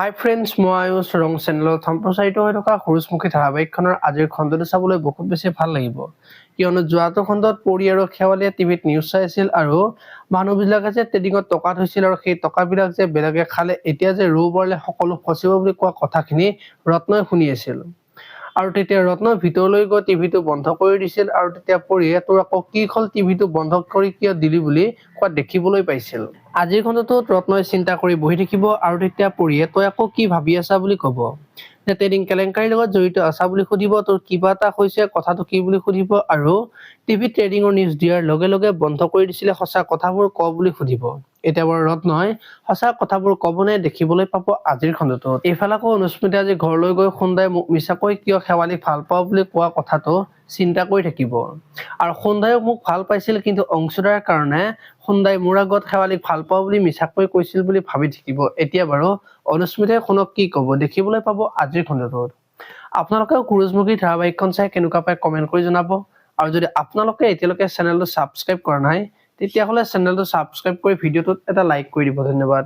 হাই friends, মই আয়ুষ ৰং চেনেলত সম্প্ৰচাৰিত হৈ থকা সূৰুযমুখী ধাৰাবাহিকখনৰ আজিৰ খণ্ডটো চাবলৈ বহুত বেছি ভাল লাগিব, কিয়নো যোৱাটো খণ্ডত পৰি আৰু শেৱালিয়ে টিভিত নিউজ চাই আছিল আৰু মানুহবিলাকে যে ট্ৰেডিঙত টকা থৈছিল আৰু সেই টকাবিলাক যে বেলেগে খালে, এতিয়া যে ৰৌ বৰালে সকলো ফচিব বুলি কোৱা কথাখিনি ৰত্নই শুনি আছিল। আৰু তেতিয়া ৰত্নই ভিতৰলৈ গৈ টিভিটো বন্ধ কৰি দিছিল আৰু তেতিয়া পৰিয়ে তোৰ আকৌ কি হ'ল, টিভিটো বন্ধ কৰি কিয় দিলি বুলি কোৱা দেখিবলৈ পাইছিল। আজিৰ খণ্ডটোত ৰত্নই চিন্তা কৰি বহি থাকিব আৰু তেতিয়া পৰিয়ে তই আকৌ কি ভাবি আছা বুলি কব। যে ট্ৰেডিং কেলেংকাৰীৰ লগত জড়িত আছা বুলি সুধিব, তোৰ কিবা এটা হৈছে কথাটো কি বুলি সুধিব আৰু টিভিত ট্ৰেডিঙৰ নিউজ দিয়াৰ লগে লগে বন্ধ কৰি দিছিলে সঁচা কথাবোৰ ক বুলি সুধিব। এতিয়া বাৰু ৰত্নই সঁচা কথাবোৰ কবনে দেখিবলৈ পাব আজিৰ খণ্ডটোত। এইফালে আকৌ অনুস্মিতা আজি ঘৰলৈ গৈ সোণদাই মোক মিছাকৈ কিয় শেৱালিক ভাল পাওঁ বুলি কোৱা কথাটো চিন্তা কৰি থাকিব। আৰু সোণদায়ো মোক ভাল পাইছিল, কিন্তু অংশুদাৰ কাৰণে সোণদাই মোৰ আগত শেৱালিক ভাল পাওঁ বুলি মিছাকৈ কৈছিল বুলি ভাবি থাকিব। এতিয়া বাৰু অনুস্মিতাই সোণক কি কব দেখিবলৈ পাব আজিৰ খণ্ডটোত। আপোনালোকেও সূৰুযমুখী ধাৰাবাহিকখন চাই কেনেকুৱা পায় কমেন্ট কৰি জনাব। আৰু যদি আপোনালোকে এতিয়ালৈকে চেনেলটো ছাবস্ক্ৰাইব কৰা নাই, তেতিয়াহ'লে চেনেলটো ছাবস্ক্ৰাইব কৰি ভিডিঅ'টোত এটা লাইক কৰি দিব। ধন্যবাদ।